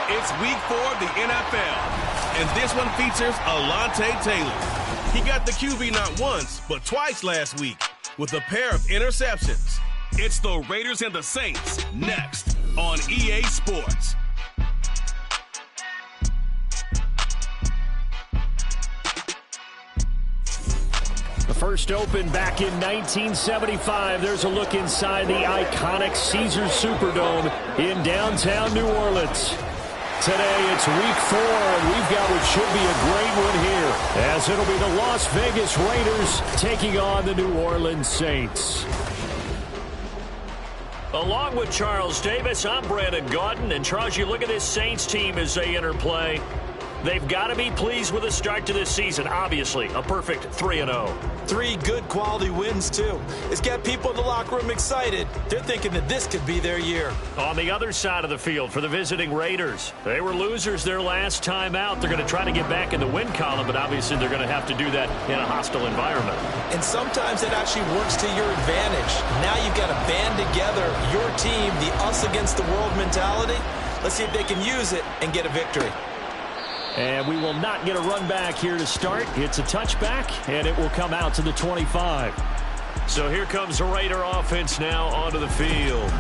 It's week 4 of the NFL, and this one features Alontae Taylor. He got the QB not once, but twice last week with a pair of interceptions. It's the Raiders and the Saints next on EA Sports. The first opened back in 1975. There's a look inside the iconic Caesars Superdome in downtown New Orleans. Today, it's week 4, and we've got what should be a great one here, as it'll be the Las Vegas Raiders taking on the New Orleans Saints. Along with Charles Davis, I'm Brandon Gaudin. And Charles, you look at this Saints team as they enter play. They've got to be pleased with the start to this season. Obviously, a perfect 3-0. 3 good quality wins, too. It's got people in the locker room excited. They're thinking that this could be their year. On the other side of the field for the visiting Raiders, they were losers their last time out. They're going to try to get back in the win column, but obviously they're going to have to do that in a hostile environment. And sometimes it actually works to your advantage. Now you've got to band together your team, the us against the world mentality. Let's see if they can use it and get a victory. And we will not get a run back here to start. It's a touchback, and it will come out to the 25. So here comes the Raider offense now onto the field.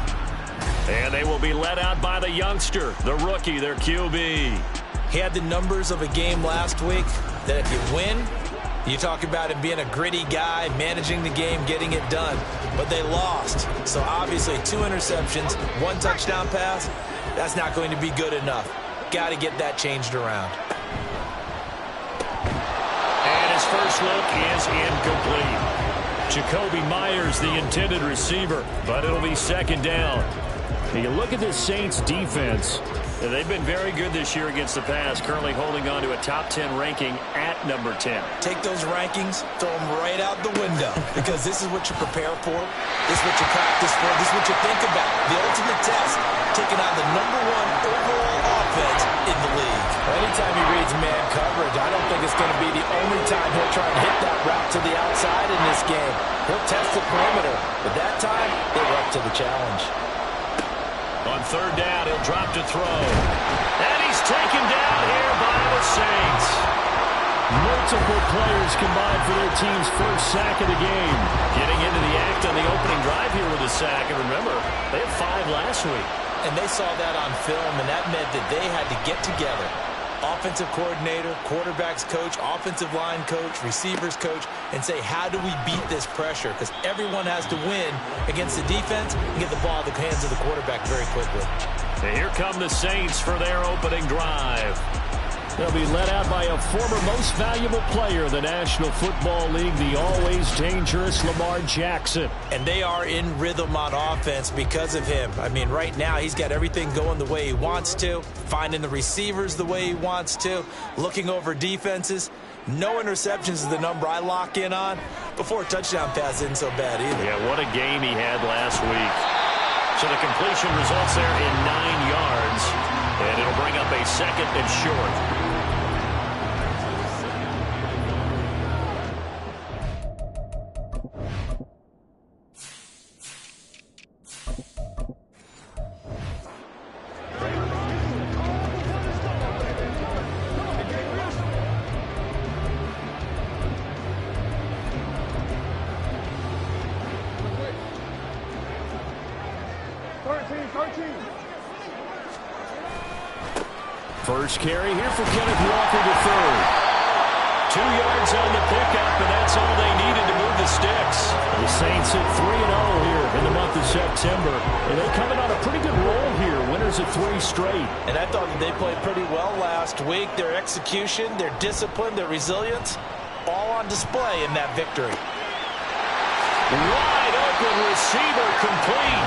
And they will be led out by the youngster, the rookie, their QB. He had the numbers of a game last week that if you win, you talk about him being a gritty guy, managing the game, getting it done. But they lost. So obviously 2 interceptions, 1 touchdown pass, that's not going to be good enough. Got to get that changed around. And his first look is incomplete. Jacoby Myers, the intended receiver, but it'll be second down. Now you look at this Saints defense. They've been very good this year against the pass, currently holding on to a top 10 ranking at number 10. Take those rankings, throw them right out the window, because this is what you prepare for, this is what you practice for, this is what you think about. The ultimate test, taking on the #1 overall offense in the league. Anytime he reads man coverage, I don't think it's going to be the only time he'll try and hit that route to the outside in this game. He'll test the perimeter, but that time, they're up to the challenge. On third down, he'll drop to throw. And he's taken down here by the Saints. Multiple players combined for their team's first sack of the game. Getting into the act on the opening drive here with a sack. And remember, they had 5 last week. And they saw that on film, and that meant that they had to get together. Offensive coordinator, quarterbacks coach, offensive line coach, receivers coach, and say, how do we beat this pressure? Because everyone has to win against the defense and get the ball in the hands of the quarterback very quickly. And here come the Saints for their opening drive. They'll be led out by a former most valuable player in the National Football League, the always dangerous Lamar Jackson. And they are in rhythm on offense because of him. I mean, right now he's got everything going the way he wants to, finding the receivers the way he wants to, looking over defenses. No interceptions is the number I lock in on. Before a touchdown pass isn't so bad either. Yeah, what a game he had last week. So the completion results there in 9 yards, and it'll bring up a second and short. First carry here for Kenneth Walker the third. 2 yards on the pickup, and that's all they needed to move the sticks. The Saints at 3-0 here in the month of September. And they're coming on a pretty good roll here. Winners those at 3 straight. And I thought that they played pretty well last week. Their execution, their discipline, their resilience, all on display in that victory. Wide open receiver complete.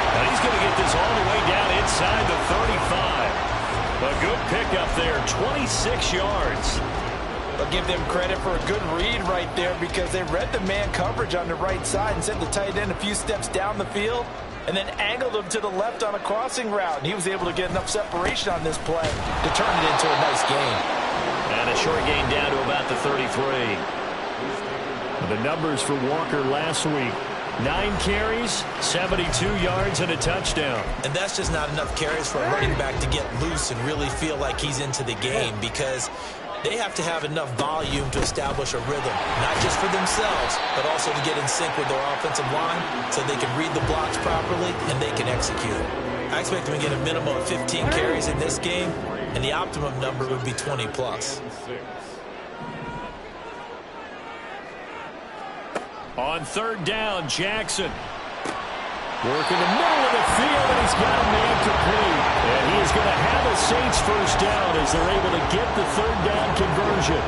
And he's going to get this all the way down inside the 35. A good pickup there, 26 yards. I'll give them credit for a good read right there because they read the man coverage on the right side and sent the tight end a few steps down the field and then angled him to the left on a crossing route. And he was able to get enough separation on this play to turn it into a nice gain. And a short gain down to about the 33. The numbers for Walker last week: 9 carries, 72 yards, and a touchdown. And that's just not enough carries for a running back to get loose and really feel like he's into the game because they have to have enough volume to establish a rhythm, not just for themselves, but also to get in sync with their offensive line so they can read the blocks properly and they can execute. I expect them to get a minimum of 15 carries in this game, and the optimum number would be 20 plus. On 3rd down, Jackson. Working the middle of the field, and he's got a man complete. And he is going to have a Saints first down as they're able to get the 3rd down conversion.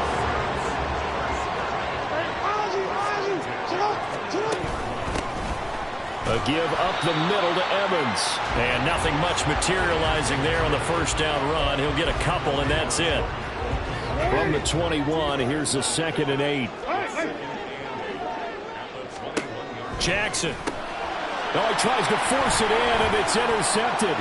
A give up the middle to Evans. And nothing much materializing there on the first down run. He'll get a couple, and that's it. From the 21, here's the 2nd and 8. Jackson. Oh, he tries to force it in, and it's intercepted.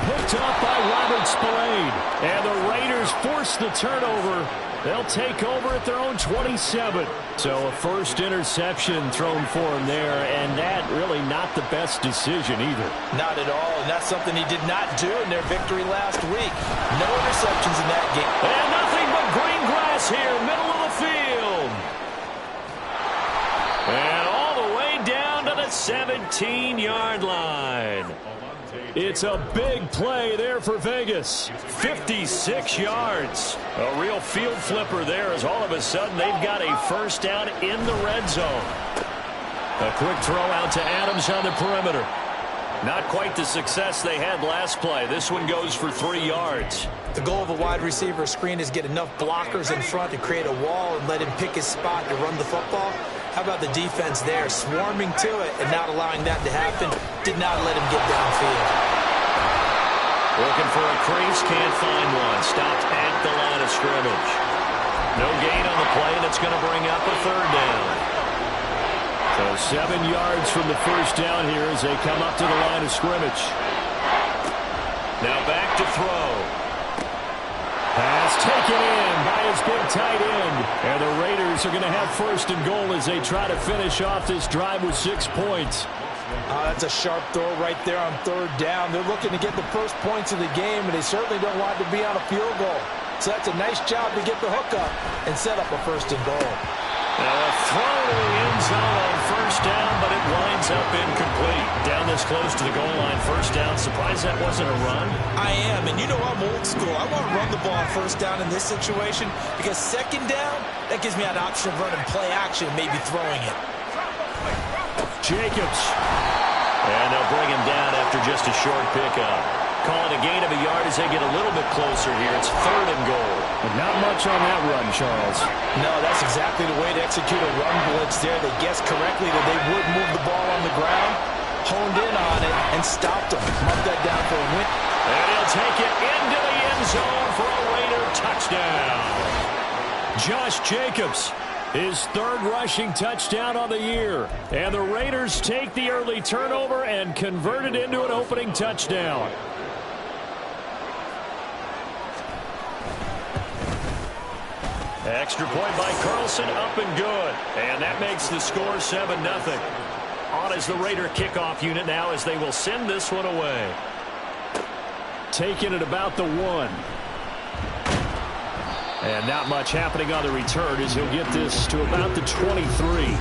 Picked up by Robert Spillane. And the Raiders force the turnover. They'll take over at their own 27. So a first interception thrown for him there, and that really not the best decision either. Not at all, and that's something he did not do in their victory last week. No interceptions in that game. And nothing but green grass here, middle of the field. And all the way down to the 17-yard line. It's a big play there for Vegas. 56 yards. A real field flipper there as all of a sudden they've got a first down in the red zone. A quick throw out to Adams on the perimeter. Not quite the success they had last play. This one goes for 3 yards. The goal of a wide receiver screen is get enough blockers in front to create a wall and let him pick his spot to run the football. How about the defense there, swarming to it and not allowing that to happen? Did not let him get downfield. Looking for a crease, can't find one. Stopped at the line of scrimmage. No gain on the play, that's going to bring up a 3rd down. So 7 yards from the first down here as they come up to the line of scrimmage. Now back to throw. Pass taken in by his big tight end. And the Raiders are going to have 1st and goal as they try to finish off this drive with 6 points. That's a sharp throw right there on 3rd down. They're looking to get the first points of the game, and they certainly don't want to be on a field goal. So that's a nice job to get the hook up and set up a 1st and goal. Now a throw to the end zone on 1st down, but it winds up incomplete. Down this close to the goal line, 1st down. Surprised that wasn't a run? I am, and you know I'm old school. I want to run the ball on 1st down in this situation because 2nd down, that gives me an option of running play action, maybe throwing it. Jacobs. And they'll bring him down after just a short pickup. Calling a gain of a yard as they get a little bit closer here. It's 3rd and goal. But not much on that run, Charles. No, that's exactly the way to execute a run blitz there. They guessed correctly that they would move the ball on the ground, honed in on it, and stopped them. Mark that down for a win. And he'll take it into the end zone for a Raider touchdown. Josh Jacobs, his 3rd rushing touchdown on the year. And the Raiders take the early turnover and convert it into an opening touchdown. Extra point by Carlson, up and good. And that makes the score 7-0. On as the Raider kickoff unit now as they will send this one away. Taking it about the 1. And not much happening on the return as he'll get this to about the 23.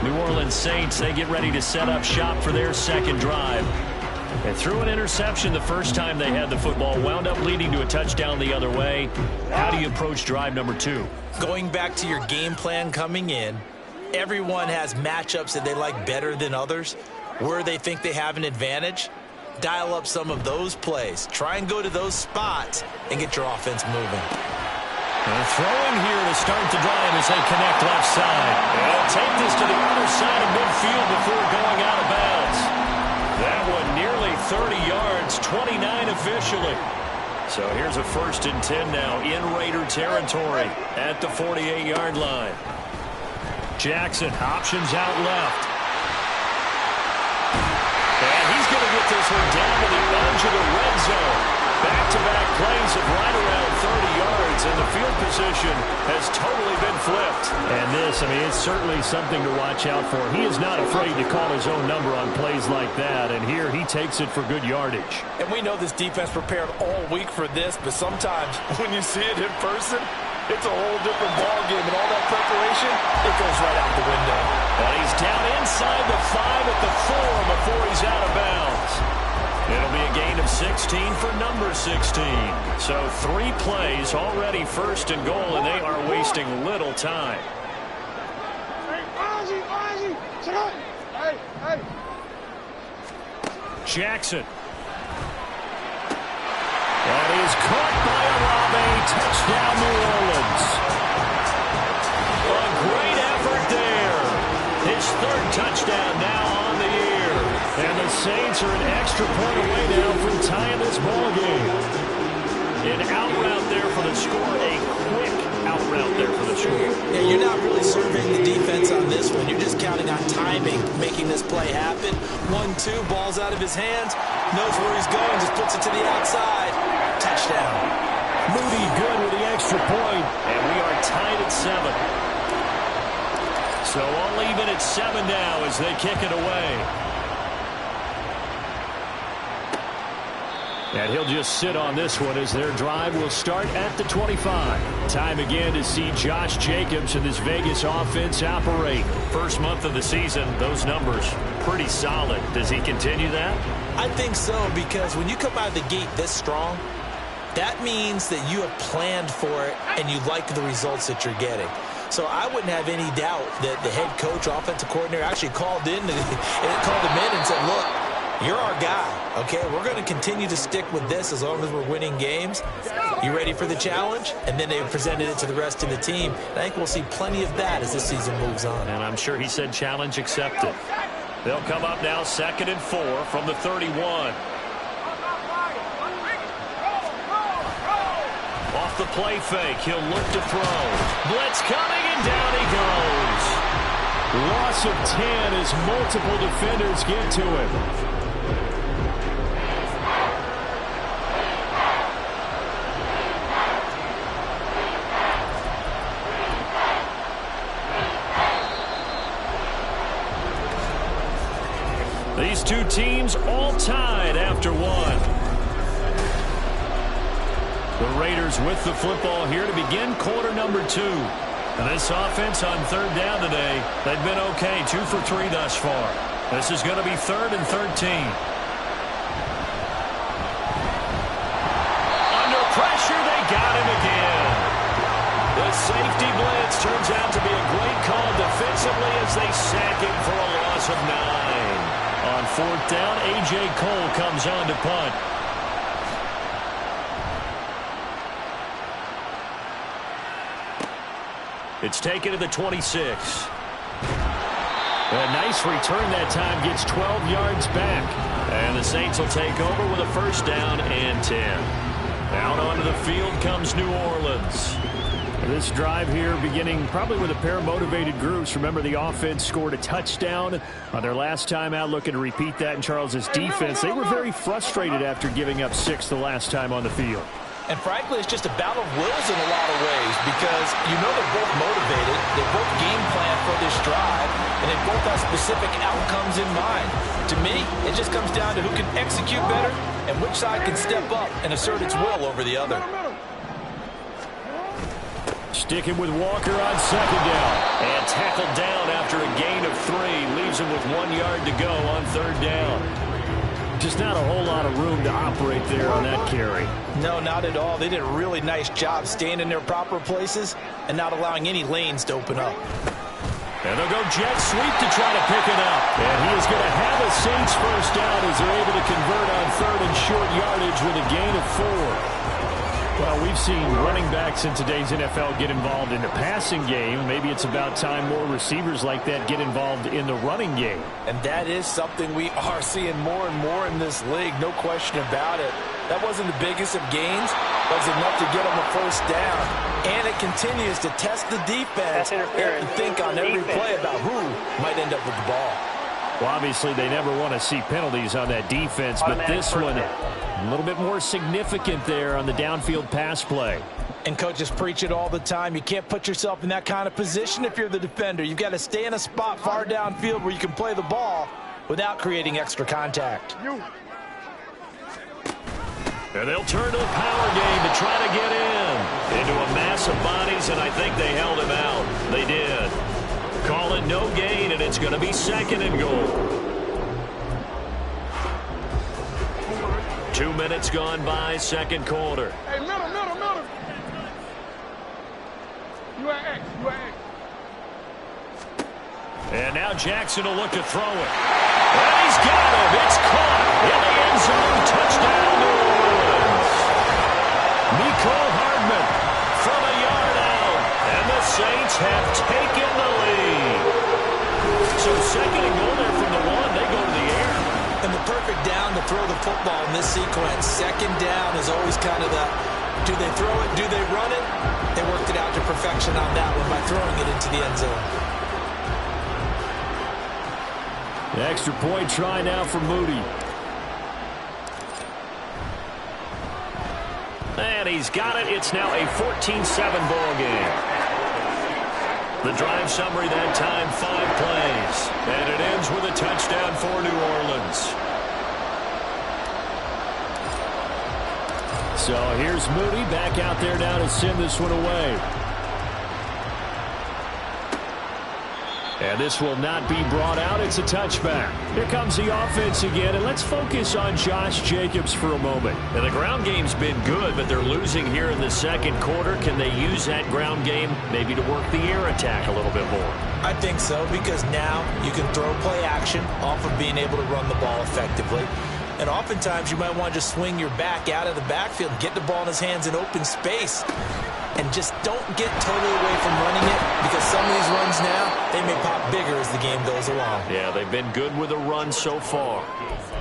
New Orleans Saints, they get ready to set up shop for their 2nd drive. And threw an interception the first time they had the football, wound up leading to a touchdown the other way. How do you approach drive number 2? Going back to your game plan coming in, everyone has matchups that they like better than others, where they think they have an advantage. dial up some of those plays. Try and go to those spots and get your offense moving. And throwing here to start the drive as they connect left side. They'll take this to the other side of midfield before going out of bounds. That one nearly 30 yards, 29 officially. So here's a 1st and 10 now in Raider territory at the 48-yard line. Jackson options out left. And he's going to get this one down to the edge of the red zone. Back-to-back plays of right around 30 yards, and the field position has totally been flipped. And this, I mean, it's certainly something to watch out for. He is not afraid to call his own number on plays like that, and here he takes it for good yardage. And we know this defense prepared all week for this, but sometimes when you see it in person, it's a whole different ballgame, and all that preparation, it goes right out the window. And he's down inside the 5 at the 4 before he's out of bounds. It'll be a gain of 16 for number 16. So 3 plays already 1st and goal, and they are wasting little time. Jackson. That is caught by Olave. Touchdown, New Orleans. A great effort there. His 3rd touchdown now on the year. And the Saints are an extra point away now from tying this ball game. An out route there for the score. A quick out route there for the score. Yeah, you're not really surveying the defense on this one. You're just counting on timing, making this play happen. 1-2, ball's out of his hands. Knows where he's going, just puts it to the outside. Touchdown. Moody good with the extra point. And we are tied at 7. So all even at 7 now as they kick it away. And he'll just sit on this one as their drive will start at the 25. Time again to see Josh Jacobs and this Vegas offense operate. First month of the season, those numbers pretty solid. Does he continue that? I think so, because when you come out of the gate this strong, that means that you have planned for it and you like the results that you're getting. So I wouldn't have any doubt that the head coach, offensive coordinator, actually called him in and said, look, you're our guy, okay? We're going to continue to stick with this as long as we're winning games. You ready for the challenge? And then they presented it to the rest of the team. And I think we'll see plenty of that as this season moves on. And I'm sure he said challenge accepted. They'll come up now 2nd and 4 from the 31. Off the play fake, he'll look to throw. Blitz coming, and down he goes. Loss of 10 as multiple defenders get to him. These two teams all tied after 1. The Raiders with the football here to begin quarter number 2. And this offense on 3rd down today, they've been okay, 2 for 3 thus far. This is going to be 3rd and 13. Under pressure, they got him again. The safety blitz turns out to be a great call defensively as they sack him for a loss of 9. On 4th down, A.J. Cole comes on to punt. It's taken to the 26. A nice return that time, gets 12 yards back. And the Saints will take over with a 1st down and 10. Out onto the field comes New Orleans. This drive here beginning probably with a pair of motivated groups. Remember, the offense scored a touchdown on their last time out, looking to repeat that in Charles's defense. They were very frustrated after giving up 6 the last time on the field. And frankly, it's just a battle of wills in a lot of ways, because you know they're both motivated, they both game plan for this drive, and they both have specific outcomes in mind. To me, it just comes down to who can execute better and which side can step up and assert its will over the other. Sticking with Walker on 2nd down. And tackled down after a gain of 3. Leaves him with 1 yard to go on 3rd down. Just not a whole lot of room to operate there on that carry. No, not at all. They did a really nice job staying in their proper places and not allowing any lanes to open up. And they'll go jet sweep to try to pick it up. And he is going to have a Saints first down as they're able to convert on 3rd and short yardage with a gain of 4. Well, we've seen running backs in today's NFL get involved in the passing game. Maybe it's about time more receivers like that get involved in the running game. And that is something we are seeing more and more in this league, no question about it. That wasn't the biggest of gains, but it was enough to get them a first down. And it continues to test the defense and think on every play about who might end up with the ball. Well, obviously, they never want to see penalties on that defense, but this one a little bit more significant there on the downfield pass play. And coaches preach it all the time. You can't put yourself in that kind of position if you're the defender. You've got to stay in a spot far downfield where you can play the ball without creating extra contact. And they'll turn to the power game to try to get in. Into a mass of bodies, and I think they held him out. They did. Call it no gain, and it's going to be 2nd and goal. 2 minutes gone by, 2nd quarter. Hey, middle. You at X. And now Jackson will look to throw it. And he's got him. It's caught in the end zone. Touchdown, New Orleans. Nicole Hardman from a yard out. And the Saints have taken the lead. So 2nd and goal there from the 1. They go to the air. And the perfect down to throw the football in this sequence. 2nd down is always kind of the, do they throw it, do they run it? They worked it out to perfection on that one by throwing it into the end zone. The extra point try now for Moody. And he's got it. It's now a 14-7 ball game. The drive summary that time, 5 plays. And it ends with a touchdown for New Orleans. So here's Moody back out there now to send this one away. And this will not be brought out. It's a touchback. Here comes the offense again, and let's focus on Josh Jacobs for a moment. And the ground game's been good, but they're losing here in the 2nd quarter. Can they use that ground game maybe to work the air attack a little bit more? I think so, because now you can throw play action off of being able to run the ball effectively. And oftentimes you might want to just swing your back out of the backfield, get the ball in his hands in open space, and just don't get totally away from running it, because some of these runs now, they may pop bigger as the game goes along. Yeah, they've been good with a run so far.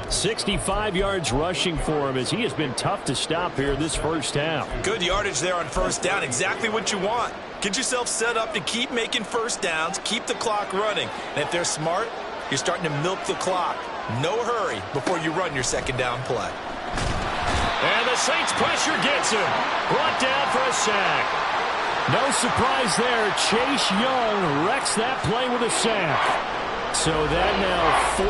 65 yards rushing for him as he has been tough to stop here this first half. Good yardage there on first down, exactly what you want. Get yourself set up to keep making first downs, keep the clock running. And if they're smart, you're starting to milk the clock. No hurry before you run your 2nd down play. And the Saints pressure gets him. Brought down for a sack. No surprise there. Chase Young wrecks that play with a sack. So that now 4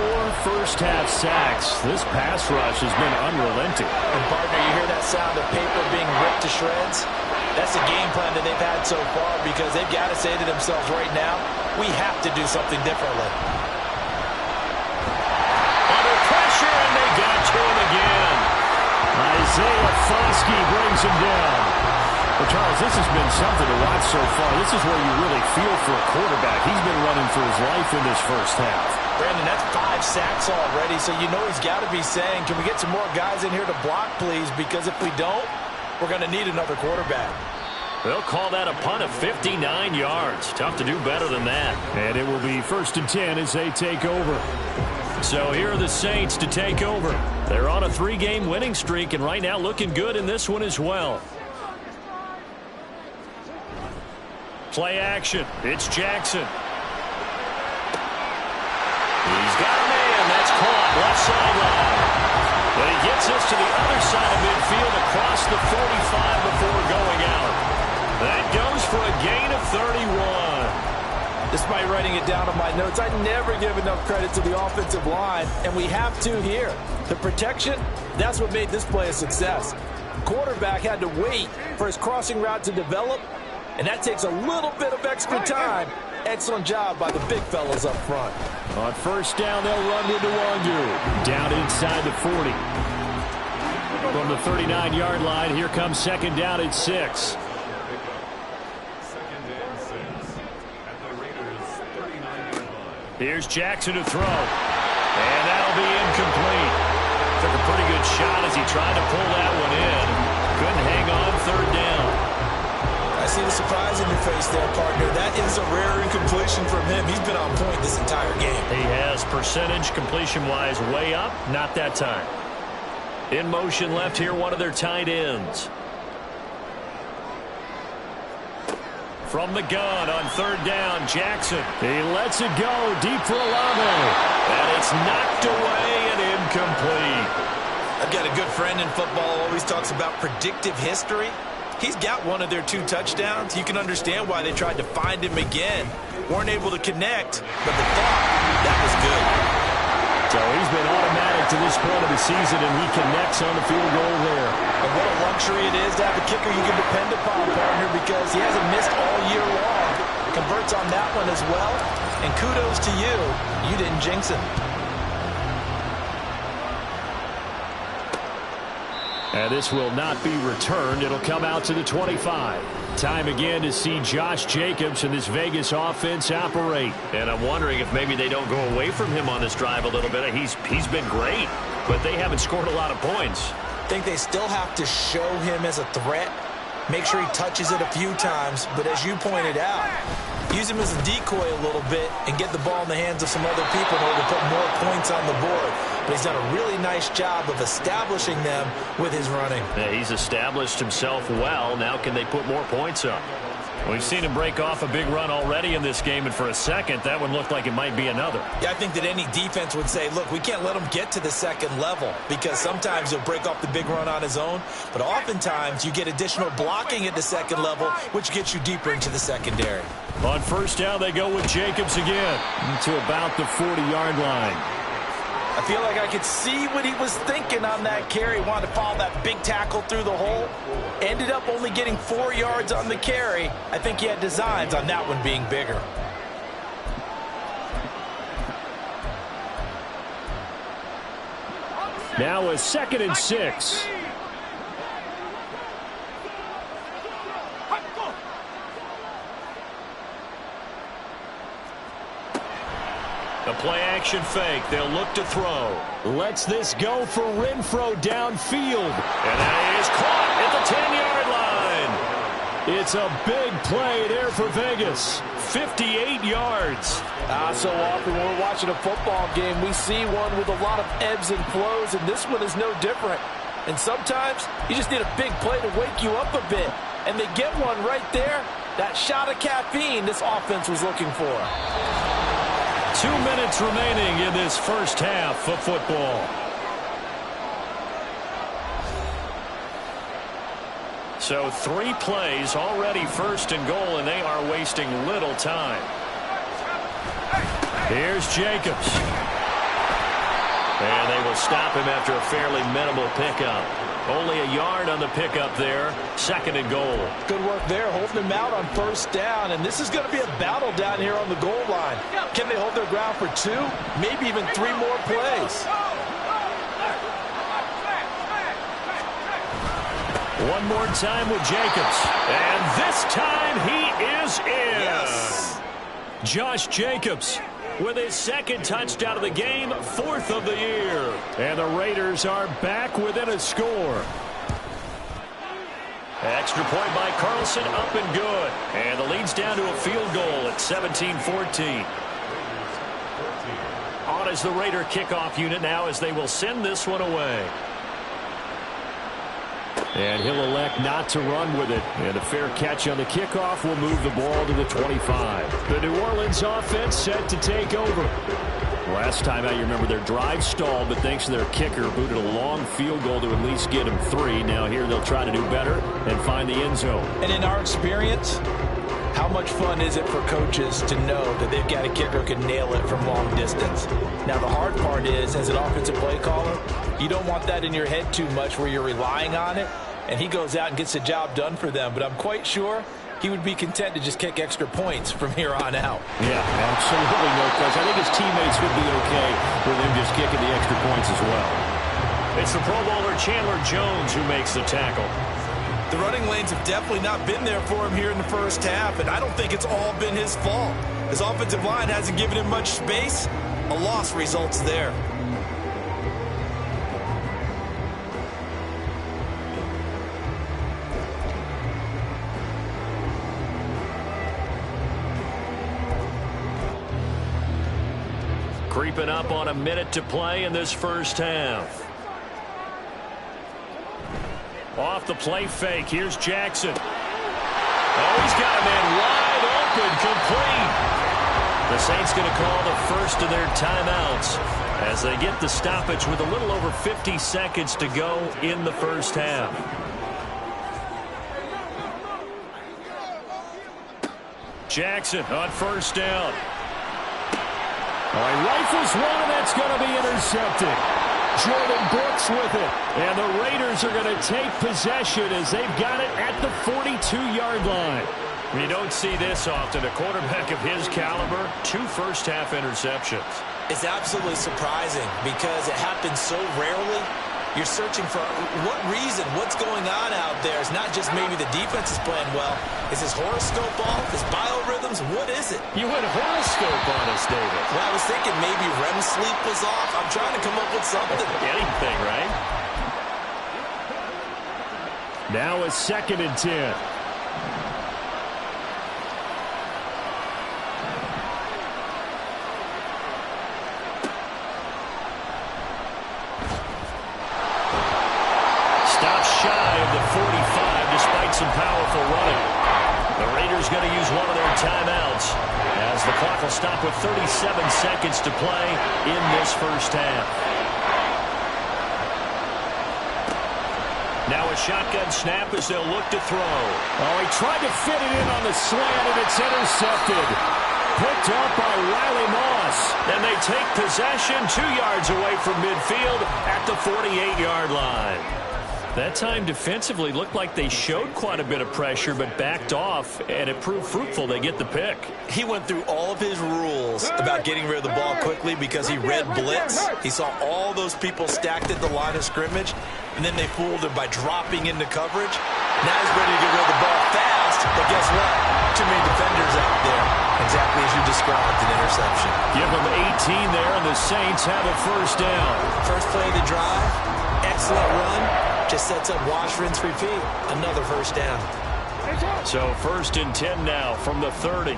first-half sacks. This pass rush has been unrelenting. And, partner, you hear that sound of paper being ripped to shreds? That's the game plan that they've had so far, because they've got to say to themselves right now, we have to do something differently. Under pressure, and they got to him again. Isaiah Foskey brings him down. Well, Charles, this has been something to watch so far. This is where you really feel for a quarterback. He's been running for his life in this first half. Brandon, that's 5 sacks already, so you know he's got to be saying, can we get some more guys in here to block, please? Because if we don't, we're going to need another quarterback. They'll call that a punt of 59 yards. Tough to do better than that. And it will be 1st and 10 as they take over. So here are the Saints to take over. They're on a 3-game winning streak, and right now looking good in this one as well. Play action. It's Jackson. He's got a man. That's caught. Left sideline. But he gets us to the other side of midfield across the 45 before going out. That goes for a gain of 31. Despite writing it down on my notes, I never give enough credit to the offensive line, and we have to here. The protection, that's what made this play a success. Quarterback had to wait for his crossing route to develop, and that takes a little bit of extra time. Excellent job by the big fellas up front. On first down, they'll run with Nwangu. Down inside the 40. From the 39-yard line, here comes 2nd down at 6. Here's Jackson to throw. And that'll be incomplete. Took a pretty good shot as he tried to pull that one in. Couldn't hang on third down. I see the surprise in your face there, partner. That is a rare incompletion from him. He's been on point this entire game. He has percentage completion-wise way up. Not that time. In motion left here, one of their tight ends. From the gun on third down, Jackson. He lets it go deep for Olave. And it's knocked away and incomplete. I've got a good friend in football, always talks about predictive history. He's got one of their 2 touchdowns. You can understand why they tried to find him again. Weren't able to connect, but the thought, that was good. So he's been automatic to this point of the season, and he connects on the field goal there. And what a luxury it is to have a kicker you can depend upon, partner, because he hasn't missed all year long. Converts on that one as well. And kudos to you. You didn't jinx him. And this will not be returned. It'll come out to the 25. Time again to see Josh Jacobs and this Vegas offense operate. And I'm wondering if maybe they don't go away from him on this drive a little bit. He's been great, but they haven't scored a lot of points. I think they still have to show him as a threat. Make sure he touches it a few times. But as you pointed out, use him as a decoy a little bit and get the ball in the hands of some other people in order to put more points on the board. But he's done a really nice job of establishing them with his running. Yeah, he's established himself well. Now can they put more points up? We've seen him break off a big run already in this game, and for a second, that one looked like it might be another. Yeah, I think that any defense would say, look, we can't let him get to the second level because sometimes he'll break off the big run on his own, but oftentimes you get additional blocking at the second level, which gets you deeper into the secondary. On first down, they go with Jacobs again to about the 40-yard line. I feel like I could see what he was thinking on that carry. Wanted to follow that big tackle through the hole. Ended up only getting 4 yards on the carry. I think he had designs on that one being bigger. Now a 2nd and 6. The play-action fake. They'll look to throw. Lets this go for Renfro downfield. And that is caught at the 10-yard line. It's a big play there for Vegas. 58 yards. So often when we're watching a football game, we see one with a lot of ebbs and flows, and this one is no different. And sometimes you just need a big play to wake you up a bit. And they get one right there. That shot of caffeine this offense was looking for. 2 minutes remaining in this first half of football. So 3 plays already first and goal, and they are wasting little time. Here's Jacobs. And they will stop him after a fairly minimal pickup. Only a yard on the pickup there. 2nd and goal. Good work there, holding him out on first down. And this is going to be a battle down here on the goal line. Can they hold their ground for 2, maybe even 3 more plays? One more time with Jacobs. And this time he is in. Yes. Josh Jacobs with his 2nd touchdown of the game, 4th of the year. And the Raiders are back within a score. Extra point by Carlson, up and good. And the lead's down to a field goal at 17-14. On is the Raider kickoff unit now as they will send this one away. And he'll elect not to run with it. And a fair catch on the kickoff will move the ball to the 25. The New Orleans offense set to take over. Last time out, you remember their drive stalled, but thanks to their kicker, booted a long field goal to at least get them 3. Now here they'll try to do better and find the end zone. And in our experience, how much fun is it for coaches to know that they've got a kicker who can nail it from long distance? Now, the hard part is, as an offensive play caller, you don't want that in your head too much where you're relying on it, and he goes out and gets the job done for them. But I'm quite sure he would be content to just kick extra points from here on out. Yeah, absolutely no question. I think his teammates would be okay with him just kicking the extra points as well. It's the Pro Bowler Chandler Jones who makes the tackle. The running lanes have definitely not been there for him here in the first half, and I don't think it's all been his fault. His offensive line hasn't given him much space. A loss results there. Creeping up on a minute to play in this first half. Off the play fake. Here's Jackson. Oh, he's got a man wide open, complete. The Saints going to call the first of their timeouts as they get the stoppage with a little over 50 seconds to go in the first half. Jackson on first down. He rifles one, and that's going to be intercepted. Jordan Brooks with it. And the Raiders are going to take possession as they've got it at the 42-yard line. You don't see this often. A quarterback of his caliber, 2 first-half interceptions. It's absolutely surprising because it happens so rarely. You're searching for what reason, what's going on out there. It's not just maybe the defense is playing well. Is his horoscope off? His biorhythms? What is it? You went horoscope on us, David. Well, I was thinking maybe REM sleep was off. I'm trying to come up with something. Anything, right? Now a 2nd and 10. The 45 despite some powerful running. The Raiders going to use one of their timeouts as the clock will stop with 37 seconds to play in this first half. Now a shotgun snap as they'll look to throw. Oh, he tried to fit it in on the slant, and it's intercepted. Picked up by Riley Moss. And they take possession 2 yards away from midfield at the 48-yard line. That time defensively looked like they showed quite a bit of pressure but backed off, and it proved fruitful. They get the pick. He went through all of his rules about getting rid of the ball quickly because he read blitz. He saw all those people stacked at the line of scrimmage, and then they fooled him by dropping into coverage. Now he's ready to get rid of the ball fast, but guess what? Too many defenders out there. Exactly as you described, an interception. Give them 18 there, and the Saints have a first down. First play of the drive, excellent run. Just sets up wash, rinse, repeat. Another first down. So 1st and 10 now from the 30.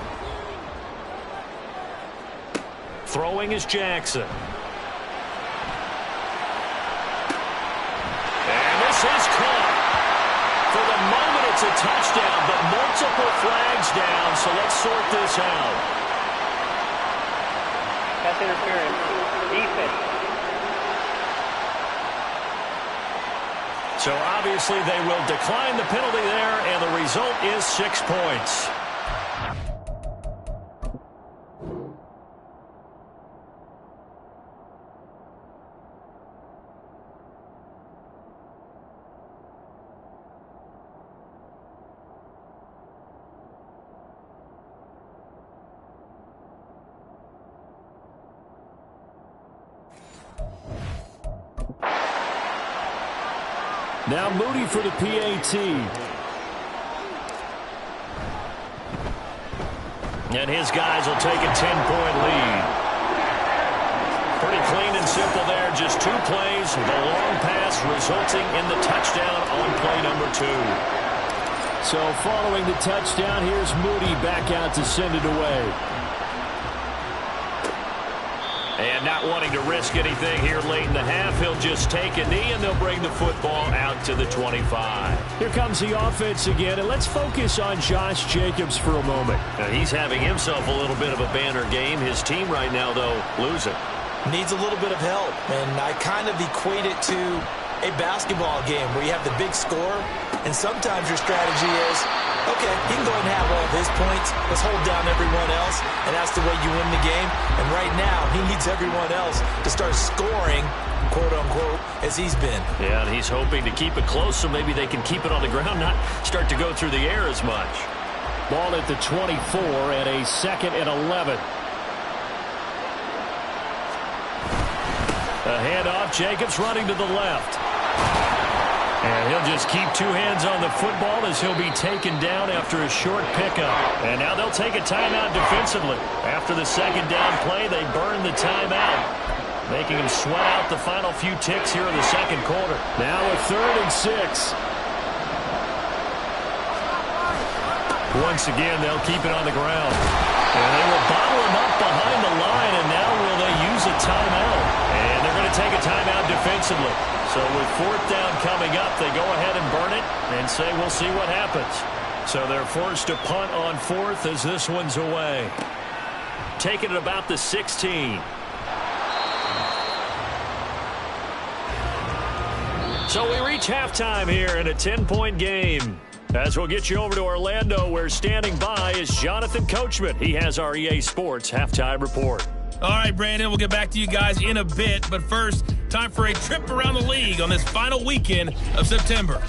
Throwing is Jackson. And this is caught. For the moment, it's a touchdown, but multiple flags down, so let's sort this out. Pass interference. Defense. So obviously they will decline the penalty there, and the result is 6 points. Now Moody for the PAT. And his guys will take a 10-point lead. Pretty clean and simple there. Just 2 plays. The long pass resulting in the touchdown on play number 2. So following the touchdown, here's Moody back out to send it away. And not wanting to risk anything here late in the half, he'll just take a knee, and they'll bring the football out to the 25. Here comes the offense again, and let's focus on Josh Jacobs for a moment. Now, he's having himself a little bit of a banner game. His team right now, though, losing. Needs a little bit of help, and I kind of equate it to a basketball game where you have the big score, and sometimes your strategy is, okay, he can go ahead and have all of his points. Let's hold down everyone else, and that's the way you win the game. And right now, he needs everyone else to start scoring, quote-unquote, as he's been. Yeah, and he's hoping to keep it close so maybe they can keep it on the ground, not start to go through the air as much. Ball at the 24 and a 2nd and 11. A handoff, Jacobs running to the left. And he'll just keep two hands on the football as he'll be taken down after a short pickup. And now they'll take a timeout defensively. After the second down play, they burn the timeout, making him sweat out the final few ticks here in the second quarter. Now a 3rd and 6. Once again, they'll keep it on the ground. And they will bottle him up behind the line, and now will they use a timeout? And they're going to take a timeout defensively. So with 4th down coming up, they go ahead and burn it and say we'll see what happens. So they're forced to punt on 4th as this one's away. Taking it about the 16. So we reach halftime here in a 10-point game. As we'll get you over to Orlando, where standing by is Jonathan Coachman. He has our EA Sports Halftime Report. All right, Brandon, we'll get back to you guys in a bit. But first, time for a trip around the league on this final weekend of September.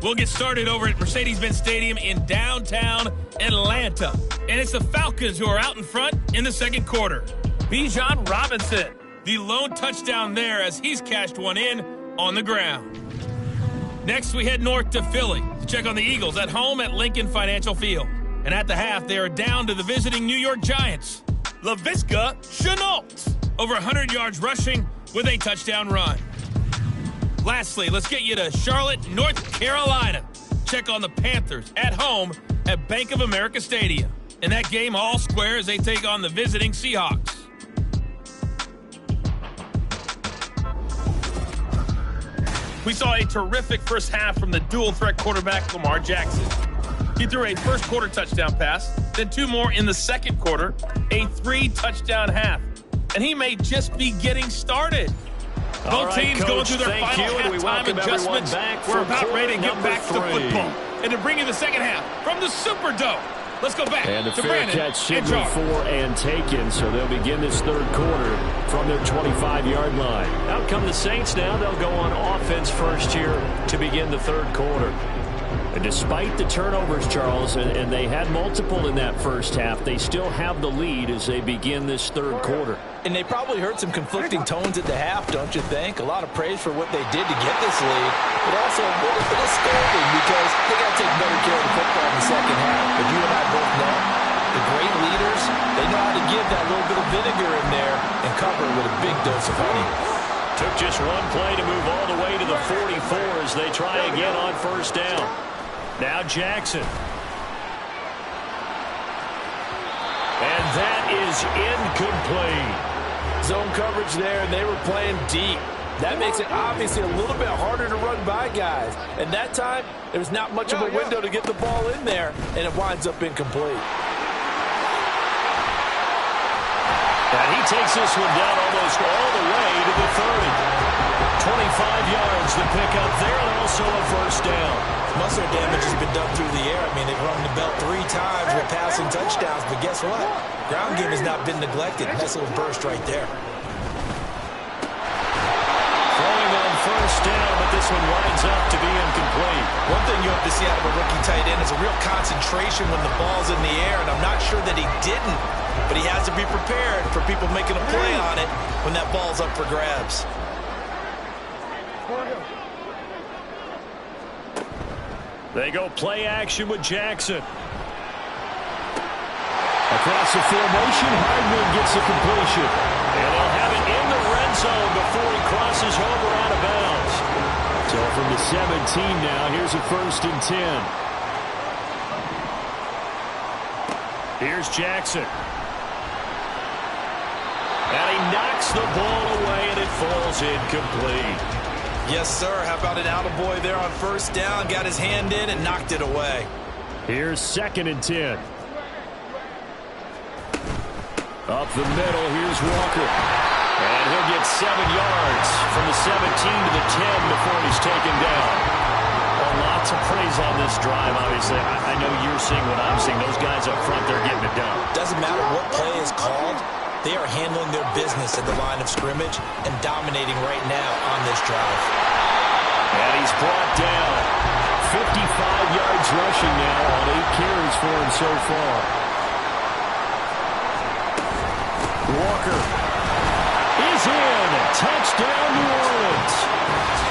We'll get started over at Mercedes-Benz Stadium in downtown Atlanta. And it's the Falcons who are out in front in the second quarter. Bijan Robinson, the lone touchdown there as he's cashed one in on the ground. Next, we head north to Philly to check on the Eagles at home at Lincoln Financial Field. And at the half, they are down to the visiting New York Giants. Laviska Shenault, over 100 yards rushing with a touchdown run. Lastly, let's get you to Charlotte, North Carolina. Check on the Panthers at home at Bank of America Stadium. In that game, all square as they take on the visiting Seahawks. We saw a terrific first half from the dual-threat quarterback Lamar Jackson. He threw a first-quarter touchdown pass, then 2 more in the second quarter, a 3-touchdown half. And he may just be getting started. Both teams Coach, going through their final halftime adjustments. We're about ready to get back to football. And to bring in the second half from the Superdome. Let's go back and the to fair Brandon. catch signal for and taken, so they'll begin this third quarter from their 25-yard line. Out come the Saints now. They'll go on offense first here to begin the third quarter. And despite the turnovers, Charles, and they had multiple in that first half, they still have the lead as they begin this third quarter. And they probably heard some conflicting tones at the half, don't you think? A lot of praise for what they did to get this lead, but also a little bit of scolding because they got to take better care of the football in the second half. But you and I both know the great leaders, they know how to give that little bit of vinegar in there and cover it with a big dose of honey. Took just one play to move all the way to the 44 as they try again on first down. Now Jackson. And that is incomplete. Zone coverage there, and they were playing deep. That makes it obviously a little bit harder to run by guys. And that time, there's not much of a window to get the ball in there, and it winds up incomplete. And he takes this one down almost all the way to the 30. 25 yards to pick up there, and also a first down. Muscle damage has been done through the air. I mean, they've rung the bell 3 times with passing touchdowns, but guess what? Ground game has not been neglected. Nice little burst right there. Throwing on first down, but this one winds up to be incomplete. One thing you have to see out of a rookie tight end is a real concentration when the ball's in the air, and I'm not sure that he didn't, but he has to be prepared for people making a play on it when that ball's up for grabs. They go play action with Jackson. Across the formation, Hardman gets a completion. And they'll have it in the red zone before he crosses over out of bounds. So from the 17 now, here's a 1st and 10. Here's Jackson. And he knocks the ball away, and it falls incomplete. Yes, sir. How about an attaboy there on first down? Got his hand in and knocked it away. Here's 2nd and 10. Up the middle, here's Walker. And he'll get 7 yards from the 17 to the 10 before he's taken down. Well, lots of praise on this drive, obviously. I know you're seeing what I'm seeing. Those guys up front, they're getting it done. Doesn't matter what play is called. They are handling their business at the line of scrimmage and dominating right now on this drive. And he's brought down. 55 yards rushing now on 8 carries for him so far. Walker is in. Touchdown, New Orleans.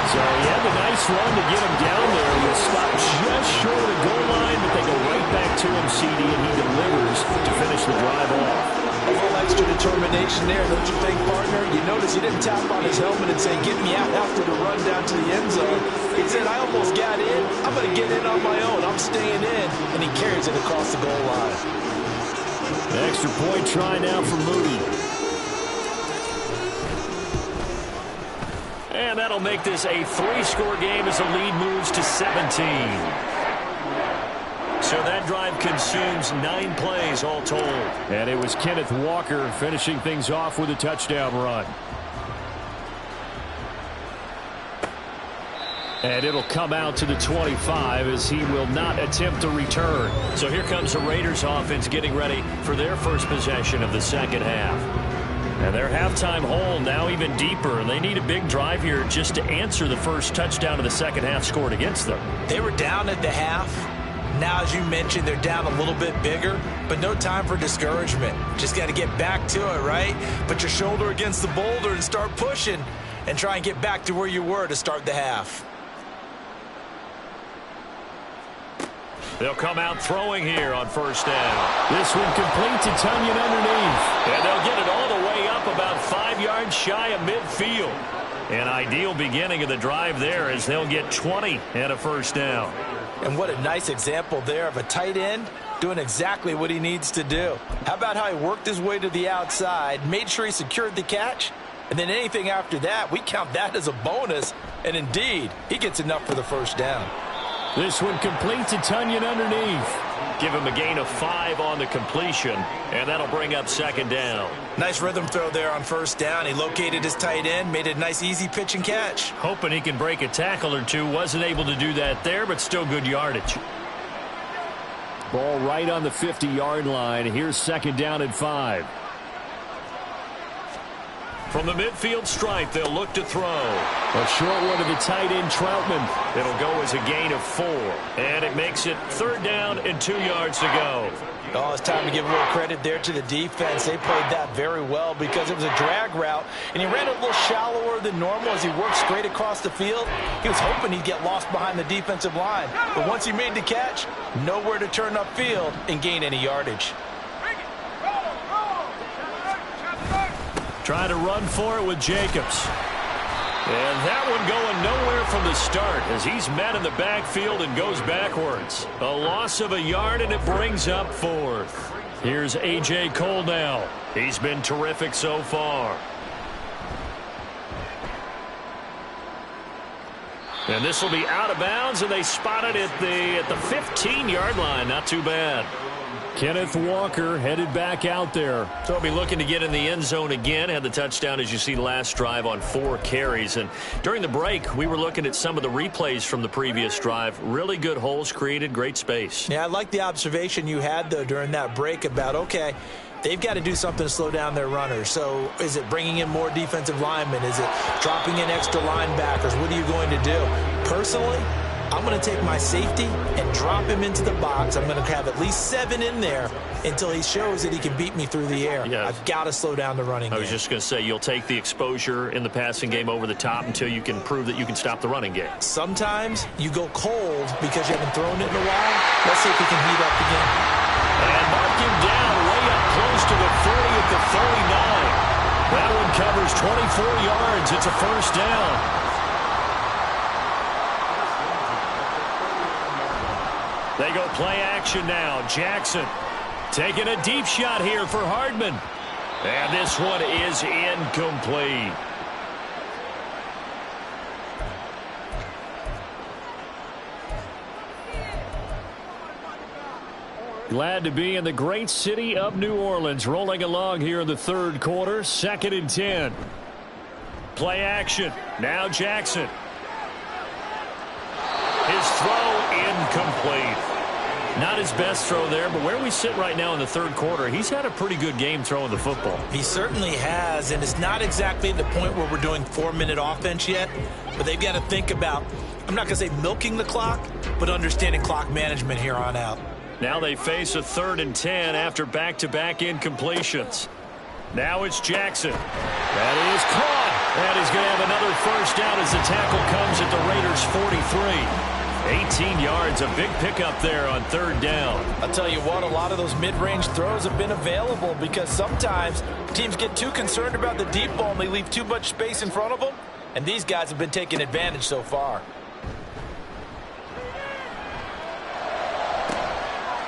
So, yeah, a nice run to get him down there. He'll stop just short of the goal line, but they go right back to him, CD, and he delivers to finish the drive off. A little extra determination there, don't you think, partner? You notice he didn't tap on his helmet and say, get me out after the run down to the end zone. He said, I almost got in. I'm going to get in on my own. I'm staying in. And he carries it across the goal line. An extra point try now for Moody. And that'll make this a 3-score game as the lead moves to 17. So that drive consumes 9 plays all told. And it was Kenneth Walker finishing things off with a touchdown run. And it'll come out to the 25 as he will not attempt a return. So here comes the Raiders offense getting ready for their first possession of the second half. And their halftime hole now even deeper. They need a big drive here just to answer the first touchdown of the second half scored against them. They were down at the half. Now, as you mentioned, they're down a little bit bigger, but no time for discouragement. Just got to get back to it, right? Put your shoulder against the boulder and start pushing and try and get back to where you were to start the half. They'll come out throwing here on first down. This one complete to Tunyon underneath. And they'll get it all the way up about 5 yards shy of midfield. An ideal beginning of the drive there as they'll get 20 and a first down. And what a nice example there of a tight end doing exactly what he needs to do. How about how he worked his way to the outside, made sure he secured the catch, and then anything after that, we count that as a bonus. And indeed, he gets enough for the first down. This one complete to Tunyon underneath. Give him a gain of 5 on the completion, and that'll bring up second down. Nice rhythm throw there on first down. He located his tight end, made a nice easy pitch and catch. Hoping he can break a tackle or two. Wasn't able to do that there, but still good yardage. Ball right on the 50-yard line. Here's second down and 5. From the midfield stripe, they'll look to throw. A short one to the tight end, Troutman. It'll go as a gain of 4. And it makes it third down and 2 yards to go. Oh, it's time to give a little credit there to the defense. They played that very well because it was a drag route, and he ran a little shallower than normal as he worked straight across the field. He was hoping he'd get lost behind the defensive line. But once he made the catch, nowhere to turn upfield and gain any yardage. Trying to run for it with Jacobs. And that one going nowhere from the start as he's met in the backfield and goes backwards. A loss of a yard, and it brings up 4th. Here's A.J. Cole now. He's been terrific so far. And this will be out of bounds, and they spot it at the 15-yard line. Not too bad. Kenneth Walker headed back out there. So he'll be looking to get in the end zone again. Had the touchdown, as you see, last drive on 4 carries. And during the break, we were looking at some of the replays from the previous drive. Really good holes created, great space. Yeah, I like the observation you had, though, during that break about, okay, they've got to do something to slow down their runners. So is it bringing in more defensive linemen? Is it dropping in extra linebackers? What are you going to do? Personally, I'm going to take my safety and drop him into the box. I'm going to have at least 7 in there until he shows that he can beat me through the air. Yeah. I've got to slow down the running game. I was just going to say, you'll take the exposure in the passing game over the top until you can prove that you can stop the running game. Sometimes you go cold because you haven't thrown it in a while. Let's see if he can heat up again. And mark him down way up close to the 30 at the 39. That one covers 24 yards. It's a first down. They go play action now. Jackson taking a deep shot here for Hardman. And this one is incomplete. Glad to be in the great city of New Orleans. Rolling along here in the third quarter. 2nd and 10. Play action. Now Jackson. His throw incomplete. Not his best throw there, but where we sit right now in the third quarter, he's had a pretty good game throwing the football. He certainly has, and it's not exactly at the point where we're doing 4-minute offense yet, but they've got to think about, I'm not going to say milking the clock, but understanding clock management here on out. Now they face a 3rd and 10 after back-to-back incompletions. Now it's Jackson. That is caught. And he's going to have another first down as the tackle comes at the Raiders' 43. 18 yards, a big pickup there on third down. I'll tell you what, a lot of those mid-range throws have been available because sometimes teams get too concerned about the deep ball and they leave too much space in front of them, and these guys have been taking advantage so far.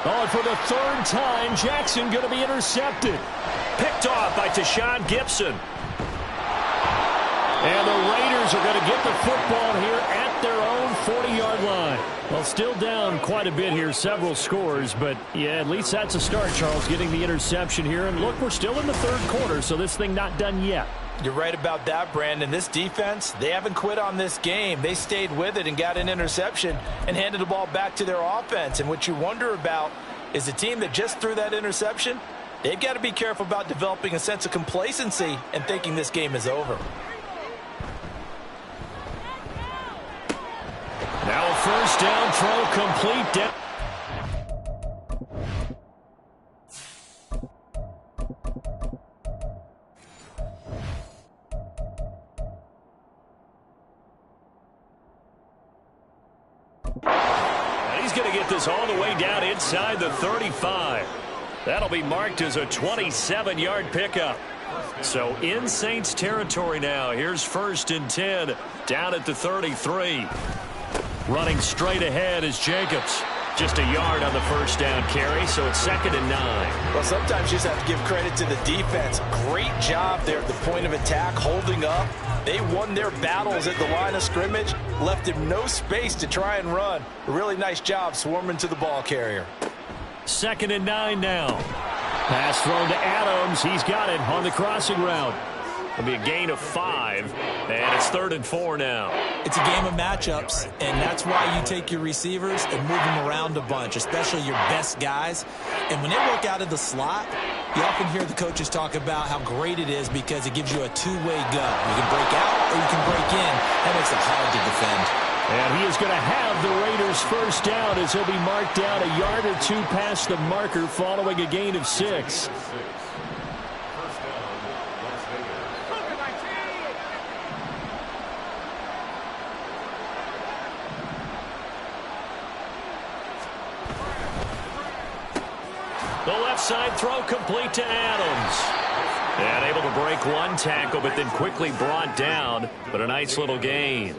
Oh, for the third time, Jackson going to be intercepted. Picked off by Tashawn Gibson. And the Raiders are going to get the football here at their own 40-yard line. Well, still down quite a bit here, several scores, but yeah, at least that's a start, Charles, getting the interception here. And look, we're still in the third quarter, so this thing not done yet. You're right about that, Brandon. This defense, they haven't quit on this game. They stayed with it and got an interception and handed the ball back to their offense. And what you wonder about is the team that just threw that interception, they've got to be careful about developing a sense of complacency and thinking this game is over. Now a first down throw complete down. And he's going to get this all the way down inside the 35. That'll be marked as a 27-yard pickup. So in Saints territory now. Here's 1st and 10 down at the 33. Running straight ahead is Jacobs. Just a yard on the first down carry, so it's 2nd and 9. Well, sometimes you just have to give credit to the defense. Great job there at the point of attack, holding up. They won their battles at the line of scrimmage, left him no space to try and run. A really nice job swarming to the ball carrier. 2nd and 9 now. Pass thrown to Adams. He's got it on the crossing route. It'll be a gain of 5, and it's 3rd and 4 now. It's a game of matchups, and that's why you take your receivers and move them around a bunch, especially your best guys. And when they work out of the slot, you often hear the coaches talk about how great it is because it gives you a two-way go. You can break out or you can break in. That makes it hard to defend. And he is going to have the Raiders first down as he'll be marked down a yard or two past the marker following a gain of 6. The left side throw complete to Adams. And able to break one tackle, but then quickly brought down. But a nice little gain.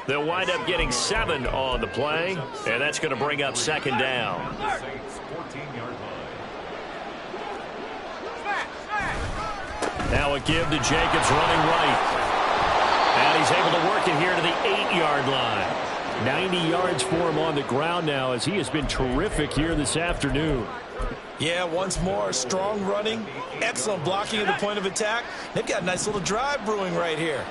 They'll wind up getting 7 on the play, and that's going to bring up 2nd down. Now a give to Jacobs running right. And he's able to work it here to the 8-yard line. 90 yards for him on the ground now as he has been terrific here this afternoon. Yeah, once more, strong running, excellent blocking at the point of attack. They've got a nice little drive brewing right here.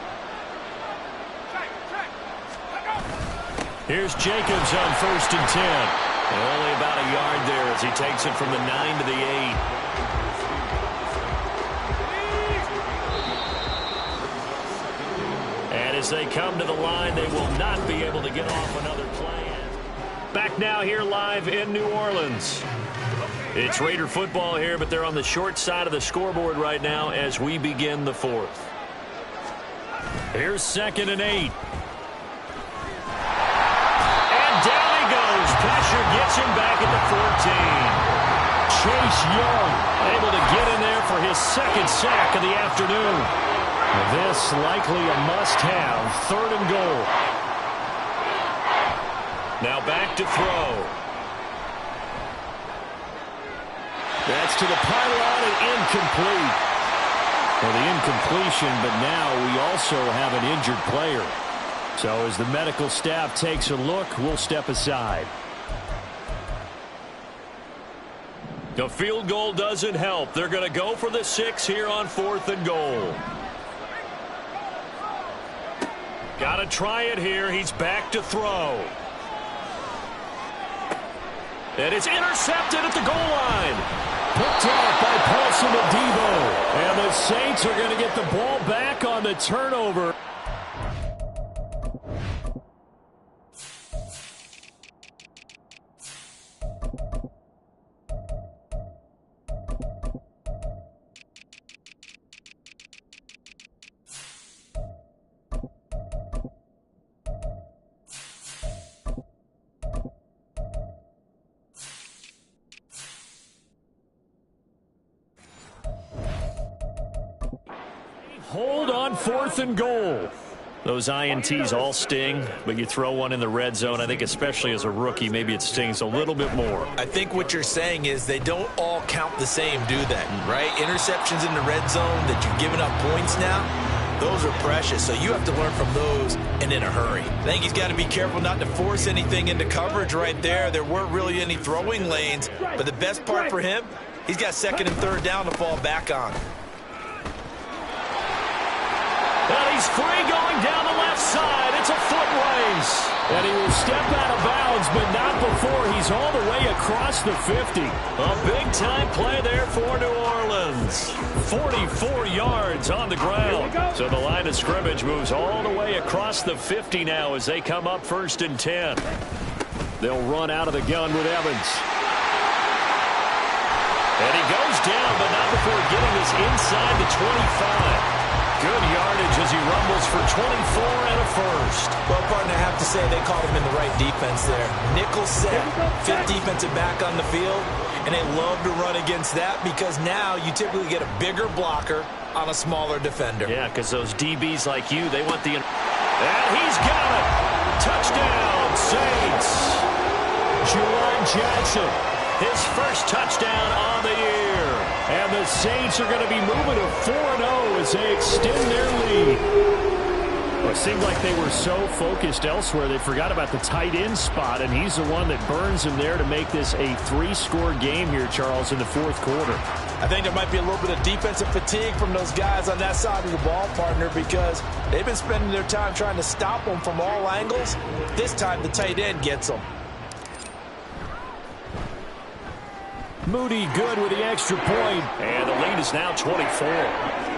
Here's Jacobs on 1st and 10. And only about a yard there as he takes it from the 9 to the 8. And as they come to the line, they will not be able to get off another play. Back now here live in New Orleans. It's Raider football here, but they're on the short side of the scoreboard right now as we begin the 4th. Here's 2nd and 8. Pressure gets him back at the 14. Chase Young able to get in there for his 2nd sack of the afternoon. This likely a must-have. 3rd and goal. Now back to throw. That's to the pylon and incomplete. Well, the incompletion, but now we also have an injured player. So as the medical staff takes a look, we'll step aside. The field goal doesn't help. They're going to go for the 6 here on 4th and goal. Got to try it here. He's back to throw. And it's intercepted at the goal line. Picked off by Paulson Adebo. And the Saints are going to get the ball back on the turnover. Hold on 4th and goal. Those INTs all sting, but you throw one in the red zone, I think especially as a rookie, maybe it stings a little bit more. I think what you're saying is they don't all count the same, do they? Right? Interceptions in the red zone that you've given up points now, those are precious. So you have to learn from those and in a hurry. I think he's got to be careful not to force anything into coverage right there. There weren't really any throwing lanes, but the best part for him, he's got 2nd and 3rd down to fall back on. And he's free going down the left side. It's a foot race. And he will step out of bounds, but not before he's all the way across the 50. A big-time play there for New Orleans. 44 yards on the ground. So the line of scrimmage moves all the way across the 50 now as they come up 1st and 10. They'll run out of the gun with Evans. And he goes down, but not before getting this inside the 25. Good yardage as he rumbles for 24 and a first. Well, partner, I have to say they caught him in the right defense there. Nickel set, 5th defensive back on the field, and they love to run against that because now you typically get a bigger blocker on a smaller defender. Yeah, because those DBs like you, they want the... And he's got it! Touchdown, Saints! Juwan Johnson, his first touchdown on the year. And the Saints are going to be moving to 4-0 as they extend their lead. Well, it seemed like they were so focused elsewhere they forgot about the tight end spot, and he's the one that burns them there to make this a 3-score game here, Charles, in the 4th quarter. I think there might be a little bit of defensive fatigue from those guys on that side of the ball, partner, because they've been spending their time trying to stop them from all angles. This time the tight end gets them. Moody good with the extra point, and the lead is now 24.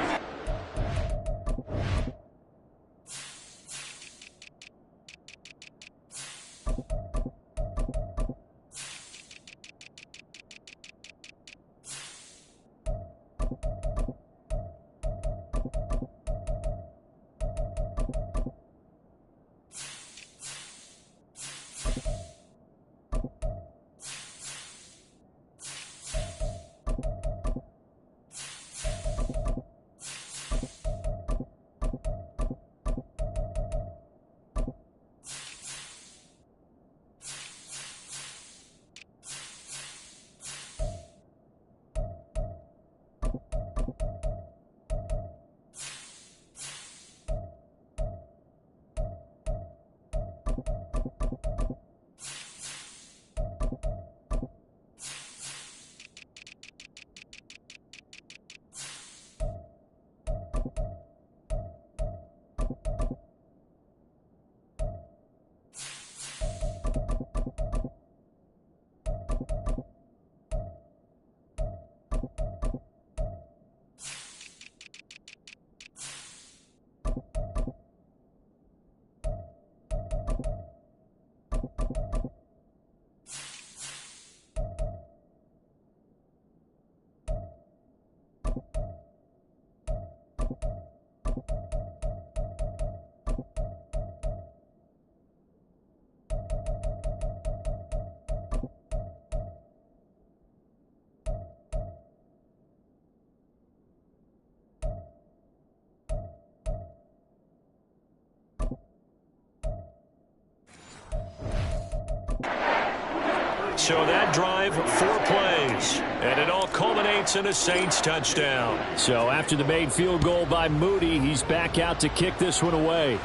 So that drive, 4 plays, and it all culminates in a Saints touchdown. So after the made field goal by Moody, he's back out to kick this one away.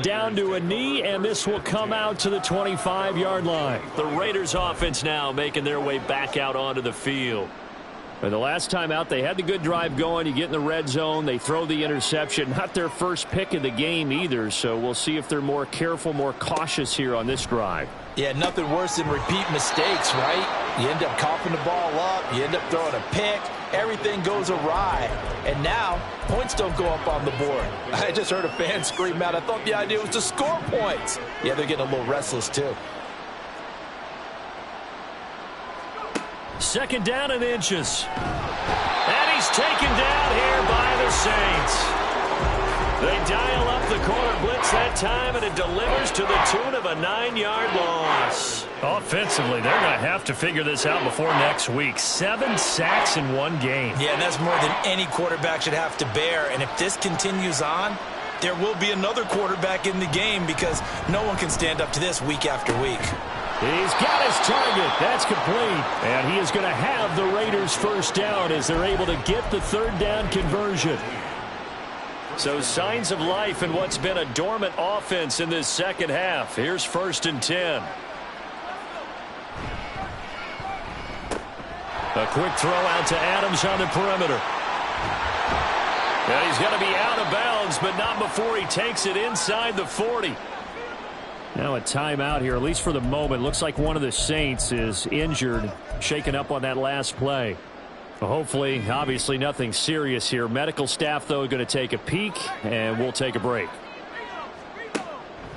Down to a knee, and this will come out to the 25-yard line. The Raiders offense now making their way back out onto the field. And the last time out, they had the good drive going. You get in the red zone, they throw the interception. Not their first pick of the game either, so we'll see if they're more careful, more cautious here on this drive. Yeah, nothing worse than repeat mistakes, right? You end up coughing the ball up. You end up throwing a pick. Everything goes awry. And now, points don't go up on the board. I just heard a fan scream out. I thought the idea was to score points. Yeah, they're getting a little restless, too. Second down and inches. And he's taken down here by the Saints. They dial up the corner blitz that time, and it delivers to the tune of a 9-yard loss. Offensively, they're going to have to figure this out before next week. 7 sacks in one game. Yeah, and that's more than any quarterback should have to bear. And if this continues on, there will be another quarterback in the game because no one can stand up to this week after week. He's got his target. That's complete. And he is going to have the Raiders first down as they're able to get the third down conversion. So signs of life in what's been a dormant offense in this second half. Here's 1st and 10. A quick throw out to Adams on the perimeter. And he's going to be out of bounds, but not before he takes it inside the 40. Now a timeout here, at least for the moment. Looks like one of the Saints is injured, shaken up on that last play. Hopefully, obviously nothing serious here. Medical staff, though, going to take a peek, and we'll take a break.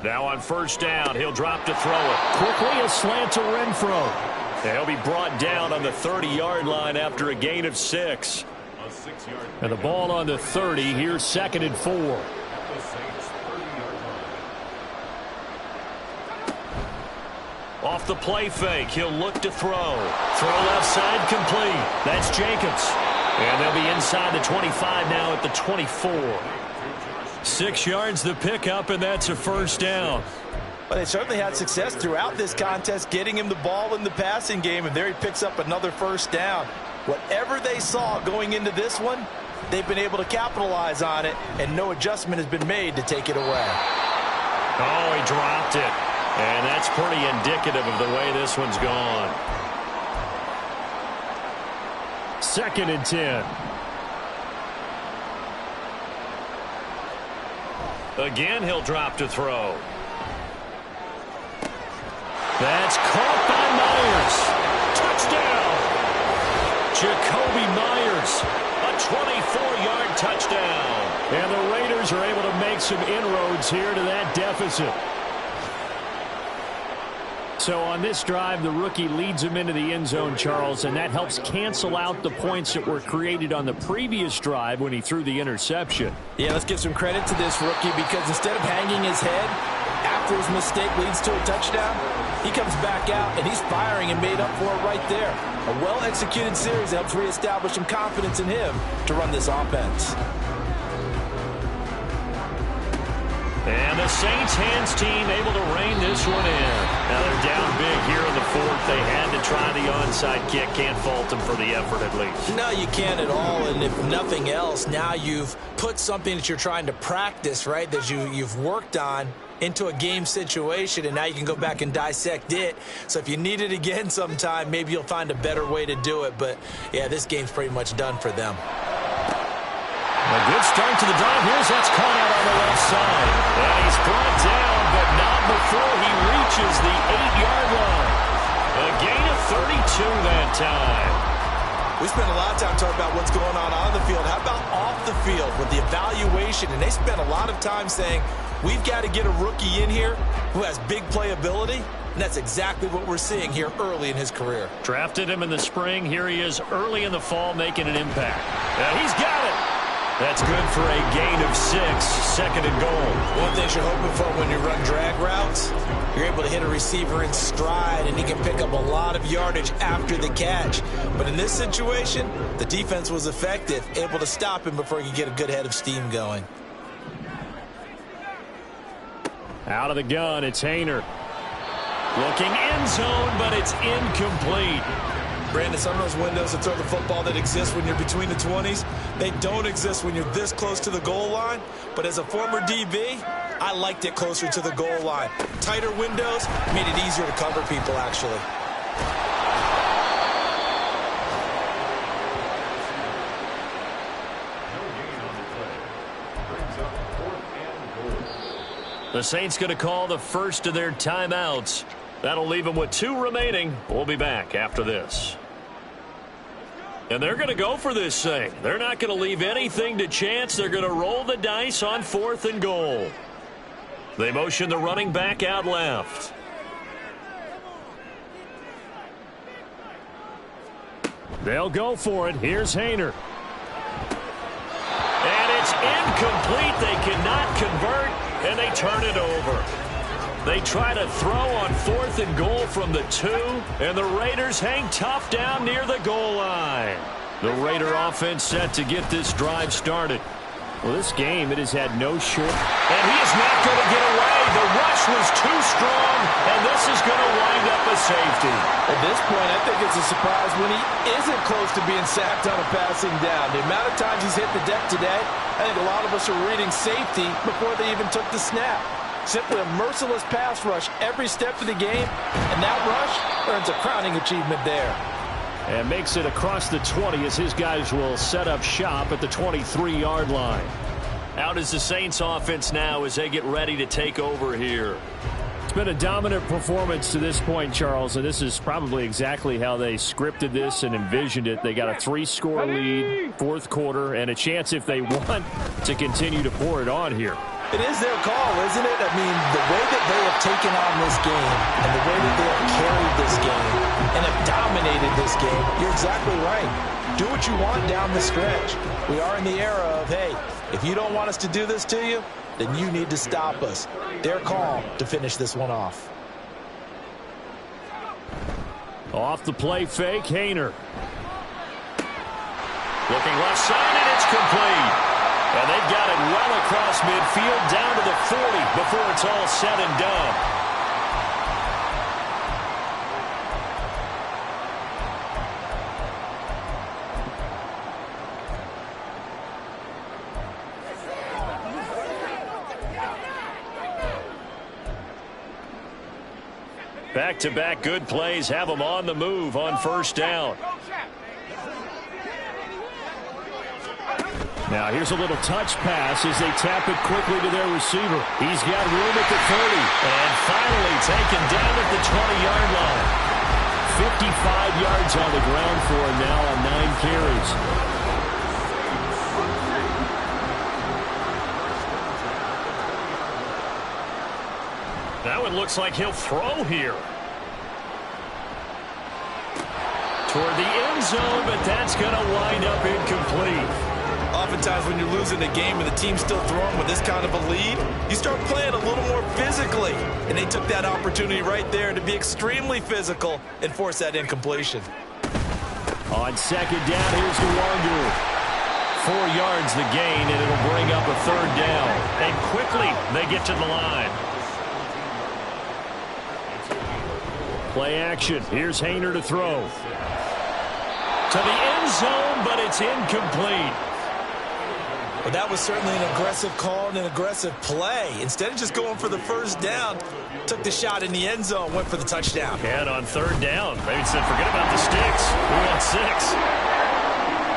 Now on 1st down, he'll drop to throw it. Quickly a slant to Renfro. And he'll be brought down on the 30-yard line after a gain of 6. And the ball on the 30, here's 2nd and 4. Off the play fake, he'll look to throw. Throw left side complete. That's Jacobs. And they'll be inside the 25 now at the 24. 6 yards the pickup, and that's a 1st down. Well, they certainly had success throughout this contest getting him the ball in the passing game, and there he picks up another 1st down. Whatever they saw going into this one, they've been able to capitalize on it, and no adjustment has been made to take it away. Oh, he dropped it. And that's pretty indicative of the way this one's gone. 2nd and 10. Again, he'll drop to throw. That's caught by Myers. Touchdown! Jacoby Myers, a 24-yard touchdown. And the Raiders are able to make some inroads here to that deficit. So on this drive, the rookie leads him into the end zone, Charles, and that helps cancel out the points that were created on the previous drive when he threw the interception. Yeah, let's give some credit to this rookie because instead of hanging his head after his mistake leads to a touchdown, he comes back out and he's firing and made up for it right there. A well-executed series helps reestablish some confidence in him to run this offense. And the Saints hands team able to rein this one in. Now they're down big here in the 4th. They had to try the onside kick. Can't fault them for the effort at least. No, you can't at all. And if nothing else, now you've put something that you're trying to practice, right, that you've worked on into a game situation, and now you can go back and dissect it. So if you need it again sometime, maybe you'll find a better way to do it. But, yeah, this game's pretty much done for them. A good start to the drive. Here's that's caught out on the left side. And he's brought down, but not before he reaches the 8-yard line. A gain of 32 that time. We spent a lot of time talking about what's going on the field. How about off the field with the evaluation? And they spent a lot of time saying, we've got to get a rookie in here who has big playability. And that's exactly what we're seeing here early in his career. Drafted him in the spring. Here he is early in the fall making an impact. And he's got it. That's good for a gain of 6, 2nd and goal. One thing you're hoping for when you run drag routes, you're able to hit a receiver in stride, and he can pick up a lot of yardage after the catch. But in this situation, the defense was effective, able to stop him before he could get a good head of steam going. Out of the gun, it's Hayner. Looking end zone, but it's incomplete. Brandon, some of those windows to throw the football that exist when you're between the 20s, they don't exist when you're this close to the goal line. But as a former DB, I liked it closer to the goal line. Tighter windows made it easier to cover people, actually. The Saints going to call the first of their timeouts. That'll leave them with 2 remaining. We'll be back after this. And they're going to go for this thing. They're not going to leave anything to chance. They're going to roll the dice on 4th and goal. They motion the running back out left. They'll go for it. Here's Hayner. And it's incomplete. They cannot convert, and they turn it over. They try to throw on 4th and goal from the 2, and the Raiders hang tough down near the goal line. The Raider offense set to get this drive started. Well, this game, it has had no short. And he is not going to get away. The rush was too strong, and this is going to wind up a safety. At this point, I think it's a surprise when he isn't close to being sacked on a passing down. The amount of times he's hit the deck today, I think a lot of us are reading safety before they even took the snap. Simply a merciless pass rush every step of the game, and that rush earns a crowning achievement there. And makes it across the 20 as his guys will set up shop at the 23-yard line. Out is the Saints offense now as they get ready to take over here. It's been a dominant performance to this point, Charles, and this is probably exactly how they scripted this and envisioned it. They got a 3-score lead, 4th quarter, and a chance if they want to continue to pour it on here. It is their call, isn't it? I mean, the way that they have taken on this game and the way that they have carried this game and have dominated this game, you're exactly right. Do what you want down the stretch. We are in the era of, hey, if you don't want us to do this to you, then you need to stop us. Their call to finish this one off. Off the play fake, Hayner. Looking left side, and it's complete. And they've got it well across midfield down to the 40 before it's all said and done. Back-to-back good plays have them on the move on 1st down. Now here's a little touch pass as they tap it quickly to their receiver. He's got room at the 30. And finally taken down at the 20-yard line. 55 yards on the ground for him now on 9 carries. That one looks like he'll throw here. Toward the end zone, but that's going to wind up incomplete. Oftentimes when you're losing a game and the team's still throwing with this kind of a lead, you start playing a little more physically. And they took that opportunity right there to be extremely physical and force that incompletion. On 2nd down, here's DeWandu. 4 yards the gain, and it'll bring up a 3rd down. And quickly, they get to the line. Play action. Here's Hayner to throw. To the end zone, but it's incomplete. Well, that was certainly an aggressive call and an aggressive play. Instead of just going for the 1st down, took the shot in the end zone, went for the touchdown. And on 3rd down, maybe said, forget about the sticks. We want 6.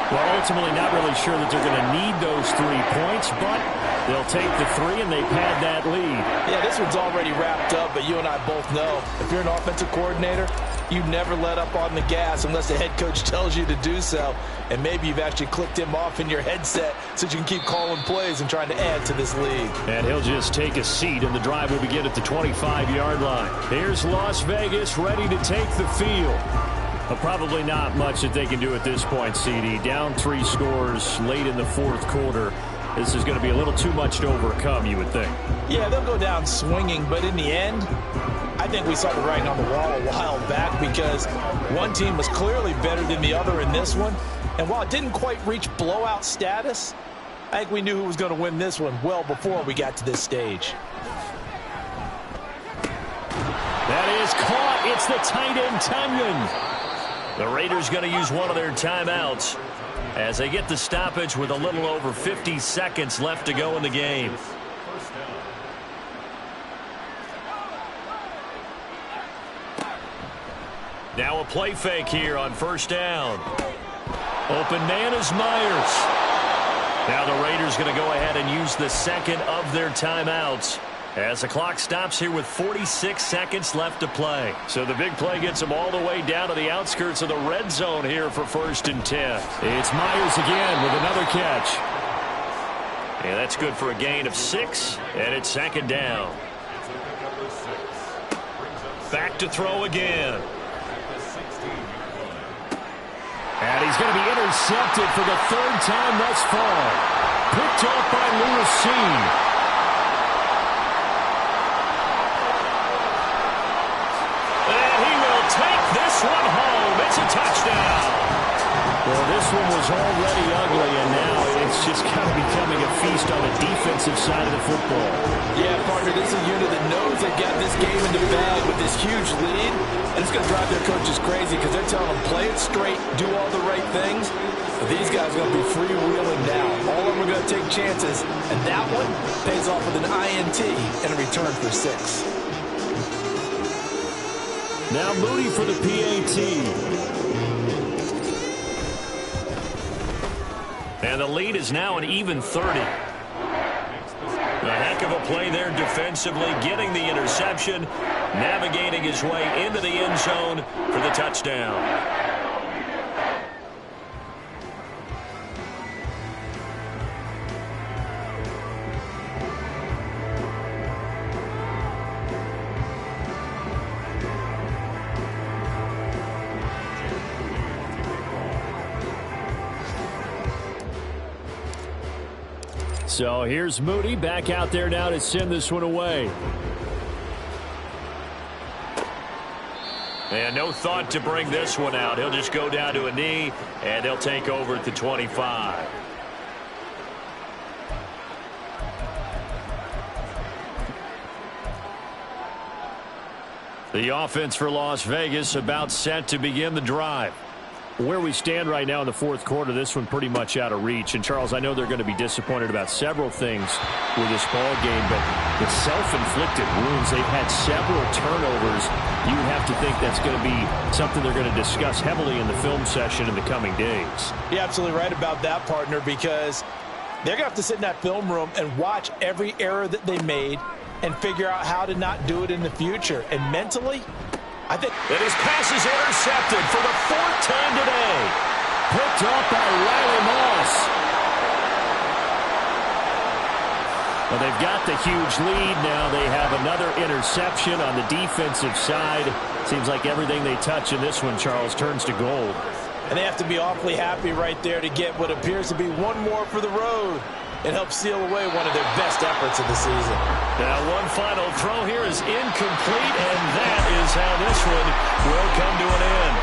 Well, ultimately not really sure that they're going to need those 3 points, but they'll take the 3 and they pad that lead. Yeah, this one's already wrapped up, but you and I both know if you're an offensive coordinator, you never let up on the gas unless the head coach tells you to do so. And maybe you've actually clicked him off in your headset so you can keep calling plays and trying to add to this lead. And he'll just take a seat, and the drive will begin at the 25-yard line. Here's Las Vegas ready to take the field. But probably not much that they can do at this point, CD. Down 3 scores late in the 4th quarter. This is going to be a little too much to overcome, you would think. Yeah, they'll go down swinging, but in the end, I think we saw the writing on the wall a while back because one team was clearly better than the other in this one. And while it didn't quite reach blowout status, I think we knew who was going to win this one well before we got to this stage. That is caught. It's the tight end, Tunyon. The Raiders going to use one of their timeouts as they get the stoppage with a little over 50 seconds left to go in the game. Now a play fake here on 1st down. Open man is Myers. Now the Raiders going to go ahead and use the 2nd of their timeouts As the clock stops here with 46 seconds left to play. So the big play gets them all the way down to the outskirts of the red zone here for 1st and 10. It's Myers again with another catch. And that's good for a gain of 6, and it's 2nd down. Back to throw again. And he's going to be intercepted for the 3rd time thus far. Picked off by Lewis. Take this one home. It's a touchdown. Well, this one was already ugly, and now it's just kind of becoming a feast on the defensive side of the football. Yeah, partner, this is a unit that knows they've got this game in the bag with this huge lead, and it's going to drive their coaches crazy because they're telling them, play it straight, do all the right things. But these guys are going to be freewheeling now. All of them are going to take chances, and that one pays off with an INT and a return for 6. Now Moody for the PAT. And the lead is now an even 30. A heck of a play there defensively, getting the interception, navigating his way into the end zone for the touchdown. So here's Moody back out there now to send this one away. And no thought to bring this one out. He'll just go down to a knee, and they'll take over at the 25. The offense for Las Vegas about set to begin the drive. Where we stand right now in the 4th quarter, this one pretty much out of reach. And, Charles, I know they're going to be disappointed about several things with this ball game, but the self-inflicted wounds, they've had several turnovers. You would have to think that's going to be something they're going to discuss heavily in the film session in the coming days. You're absolutely right about that, partner, because they're going to have to sit in that film room and watch every error that they made and figure out how to not do it in the future. And mentally, I think that his pass is intercepted for the 4th time today. Picked up by Riley Moss. Well, they've got the huge lead now. They have another interception on the defensive side. Seems like everything they touch in this one, Charles, turns to gold. And they have to be awfully happy right there to get what appears to be one more for the road and help seal away one of their best efforts of the season. Now one final throw here is incomplete, and that is how this one will come to an end.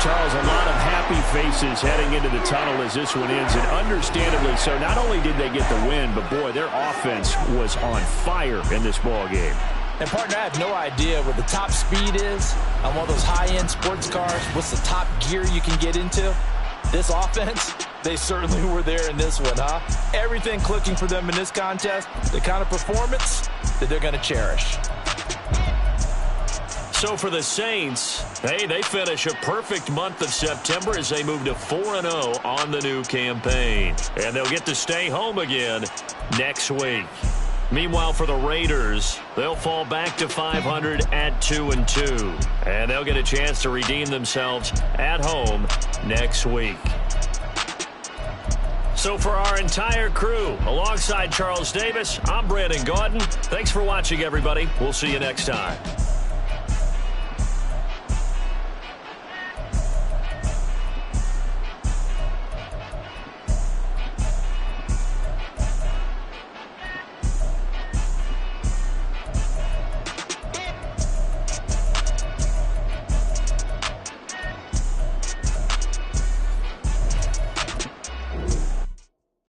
Charles, a lot of happy faces heading into the tunnel as this one ends, and understandably so. Not only did they get the win, but boy, their offense was on fire in this ball game. And, partner, I have no idea what the top speed is on one of those high-end sports cars. What's the top gear you can get into? This offense, they certainly were there in this one, huh? Everything clicking for them in this contest, the kind of performance that they're going to cherish. So for the Saints, hey, they finish a perfect month of September as they move to 4-0 on the new campaign. And they'll get to stay home again next week. Meanwhile, for the Raiders, they'll fall back to 500 at 2-2. And they'll get a chance to redeem themselves at home next week. So for our entire crew, alongside Charles Davis, I'm Brandon Gaudin. Thanks for watching, everybody. We'll see you next time.